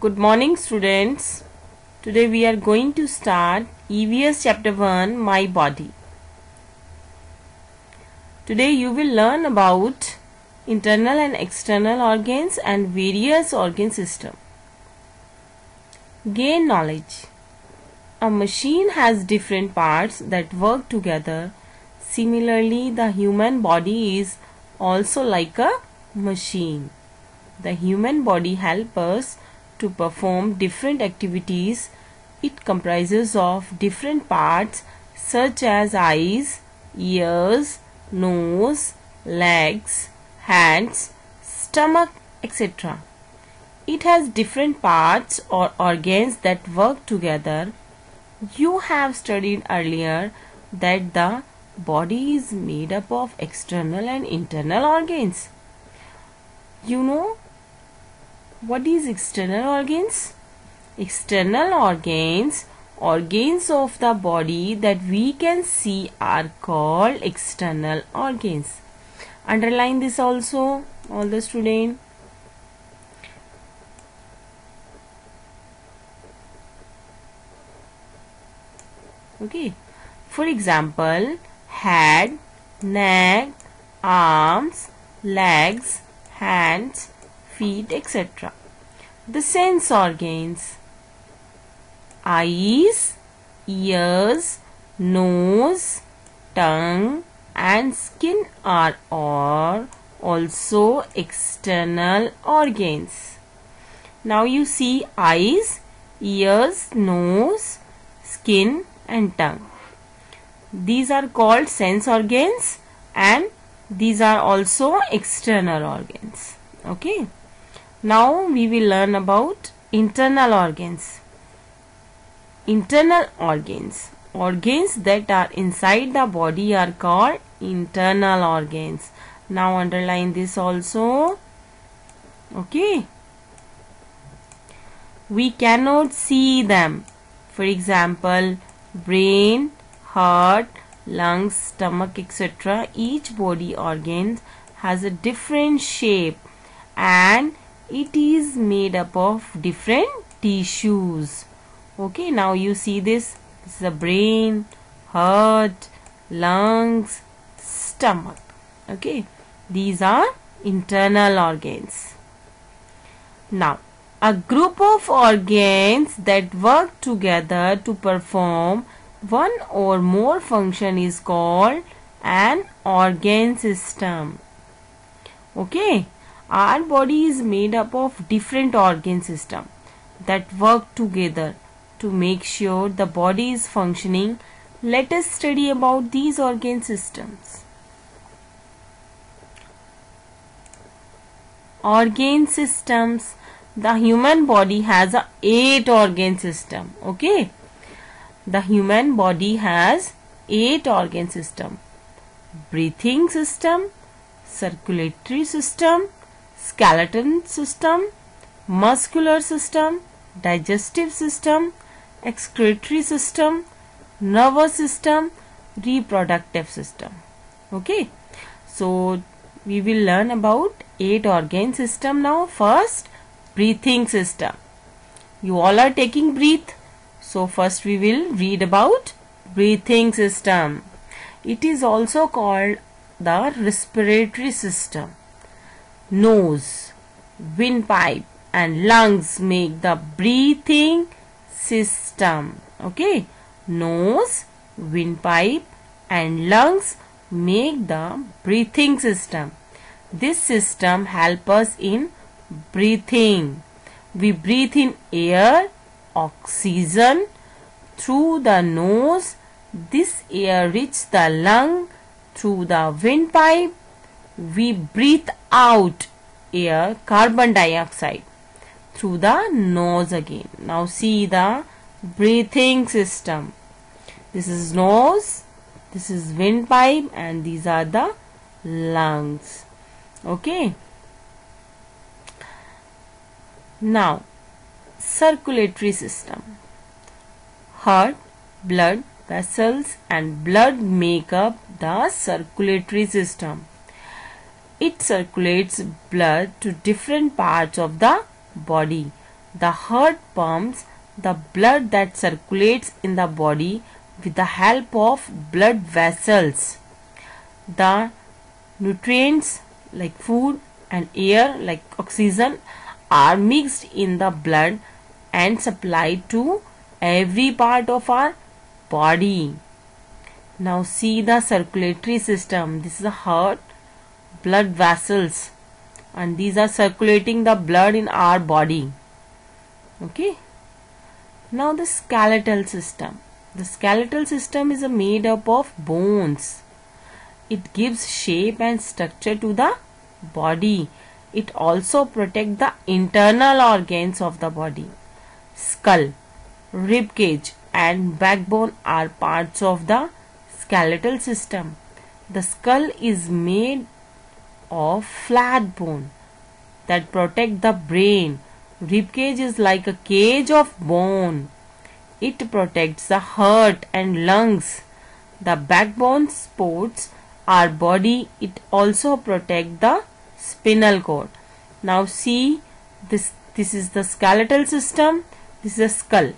Good morning, students. Today we are going to start EVS chapter 1, My Body. Today you will learn about internal and external organs and various organ system. Gain knowledge. A machine has different parts that work together. Similarly, the human body is also like a machine. The human body helps us to perform different activities. It comprises of different parts such as eyes, ears, nose, legs, hands, stomach, etc. It has different parts or organs that work together. You have studied earlier that the body is made up of external and internal organs. You know what is external organs? External organs of the body that we can see are called external organs. Underline this also, all the students. Okay. For example, head, neck, arms, legs, hands, feet, etc. The sense organs: eyes, ears, nose, tongue and skin are all also external organs. Now you see eyes, ears, nose, skin and tongue. These are called sense organs and these are also external organs. Okay. Now we will learn about internal organs. Internal organs. Organs that are inside the body are called internal organs. Now underline this also. Okay. We cannot see them. For example, brain, heart, lungs, stomach, etc. Each body organ has a different shape and it is made up of different tissues. Okay, now you see this. This is the brain, heart, lungs, stomach. Okay, these are internal organs. Now, a group of organs that work together to perform one or more function is called an organ system. Okay, our body is made up of different organ systems that work together to make sure the body is functioning. Let us study about these organ systems. Organ systems. The human body has 8 organ system. Okay. The human body has 8 organ system. Breathing system, circulatory system, skeletal system, muscular system, digestive system, excretory system, nervous system, reproductive system. Okay. So we will learn about 8 organ system now. First, breathing system. You all are taking breath. So first we will read about breathing system. It is also called the respiratory system. Nose, windpipe and lungs make the breathing system. Okay. Nose, windpipe and lungs make the breathing system. This system helps us in breathing. We breathe in air, oxygen through the nose. This air reaches the lung through the windpipe. We breathe out air, carbon dioxide, through the nose again. Now see the breathing system. This is nose, this is windpipe and these are the lungs. Okay. Now, circulatory system. Heart, blood vessels and blood make up the circulatory system. It circulates blood to different parts of the body. The heart pumps the blood that circulates in the body with the help of blood vessels. The nutrients like food and air like oxygen are mixed in the blood and supplied to every part of our body. Now see the circulatory system. This is the heart, blood vessels, and these are circulating the blood in our body. Okay. Now the skeletal system. The skeletal system is made up of bones. It gives shape and structure to the body. It also protects the internal organs of the body. Skull, rib cage and backbone are parts of the skeletal system. The skull is made of flat bone that protect the brain. Rib cage is like a cage of bone. It protects the heart and lungs. The backbone supports our body. It also protects the spinal cord. Now see this is the skeletal system. This is a skull.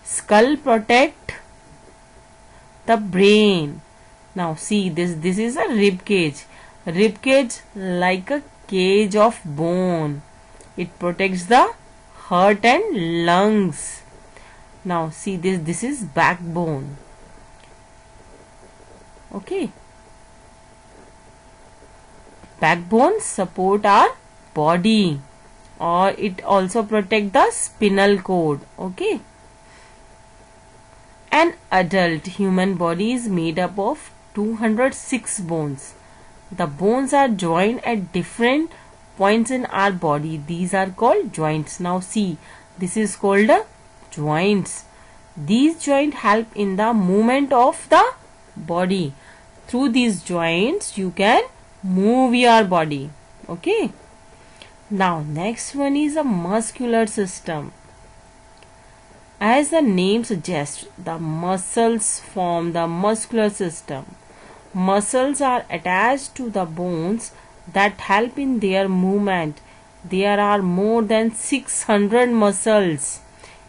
Skull protect the brain. Now see this is a rib cage. Rib cage like a cage of bone. It protects the heart and lungs. Now see this is backbone. Okay. Backbone support our body, or it also protect the spinal cord. Okay. An adult human body is made up of 206 bones. The bones are joined at different points in our body. These are called joints. Now see, this is called joints. These joints help in the movement of the body. Through these joints you can move your body. Okay. Now next one is a muscular system. As the name suggests, the muscles form the muscular system. Muscles are attached to the bones that help in their movement. There are more than 600 muscles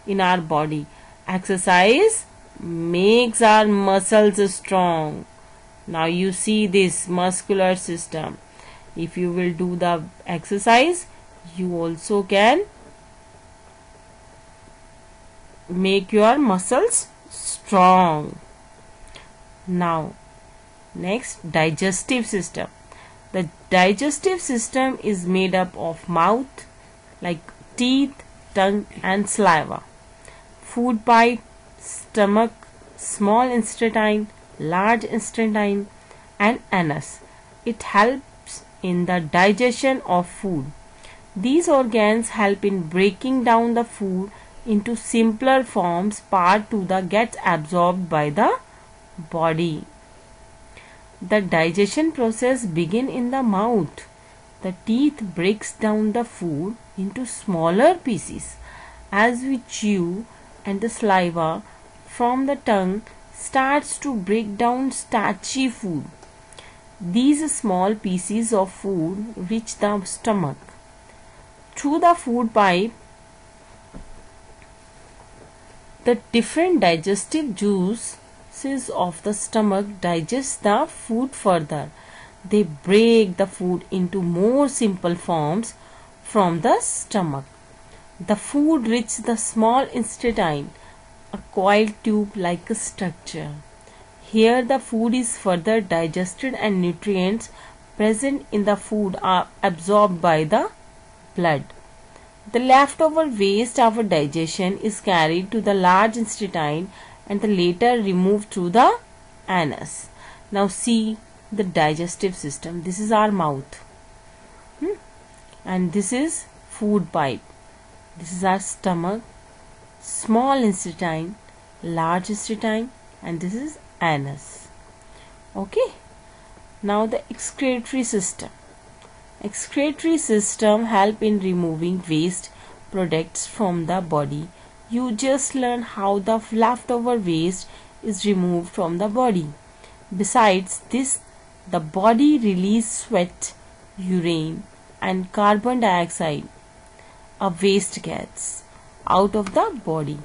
in our body. Exercise makes our muscles strong. Now you see this muscular system. If you will do the exercise, you also can make your muscles strong. Now next, digestive system. The digestive system is made up of mouth like teeth, tongue and saliva, food pipe, stomach, small intestine, large intestine and anus. It helps in the digestion of food. These organs help in breaking down the food into simpler forms. Part to the gets absorbed by the body. The digestion process begins in the mouth. The teeth breaks down the food into smaller pieces as we chew, and the saliva from the tongue starts to break down starchy food. These small pieces of food reach the stomach. Through the food pipe, the different digestive juices of the stomach digest the food further. They break the food into more simple forms from the stomach. The food reaches the small intestine, a coiled tube-like structure. Here the food is further digested and nutrients present in the food are absorbed by the blood. The leftover waste after digestion is carried to the large intestine and later removed through the anus. Now see the digestive system. This is our mouth. And this is food pipe. This is our stomach, small intestine, large intestine, and this is anus. Okay. Now the excretory system. Excretory system help in removing waste products from the body. You just learn how the leftover waste is removed from the body. Besides this, the body releases sweat, urine and carbon dioxide, a waste gas. out of the body.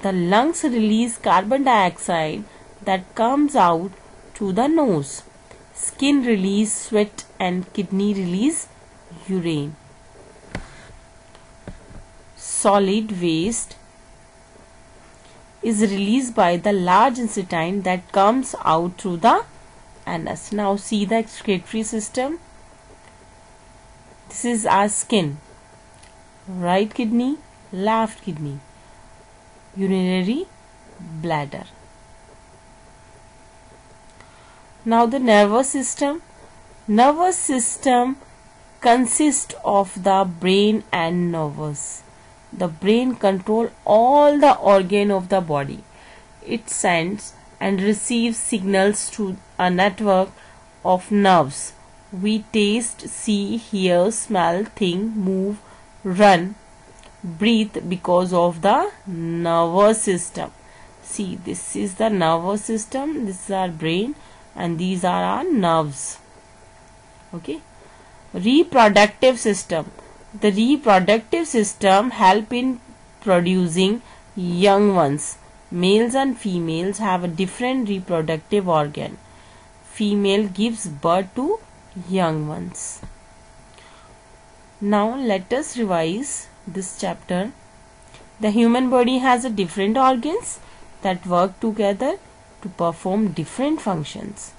The lungs release carbon dioxide that comes out through the nose. Skin release sweat and kidney release urine. Solid waste is released by the large intestine that comes out through the anus. Now see the excretory system. This is our skin. Right kidney, left kidney, urinary bladder. Now the nervous system. Nervous system consists of the brain and nerves. The brain controls all the organs of the body. It sends and receives signals through a network of nerves. We taste, see, hear, smell, think, move, run, breathe because of the nervous system. See, this is the nervous system, this is our brain, and these are our nerves. Okay. Reproductive system. The reproductive system help in producing young ones. Males and females have a different reproductive organ. Female gives birth to young ones. Now let us revise this chapter. The human body has a different organs that work together to perform different functions.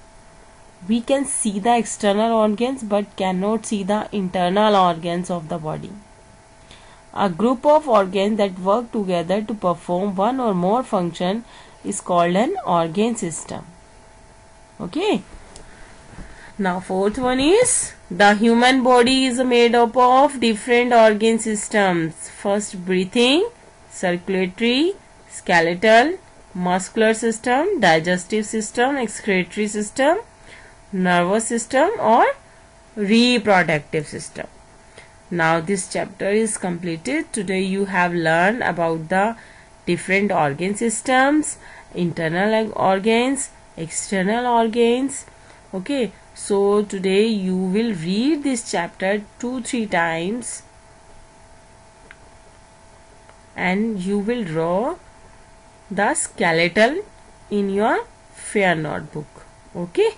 We can see the external organs but cannot see the internal organs of the body. A group of organs that work together to perform one or more function is called an organ system. Okay. Now fourth one is the human body is made up of different organ systems. First, breathing, circulatory, skeletal, muscular system, digestive system, excretory system, nervous system or reproductive system. Now this chapter is completed. Today you have learned about the different organ systems, internal organs, external organs. Okay, so today you will read this chapter 2-3 times and you will draw the skeletal in your fair notebook. Okay.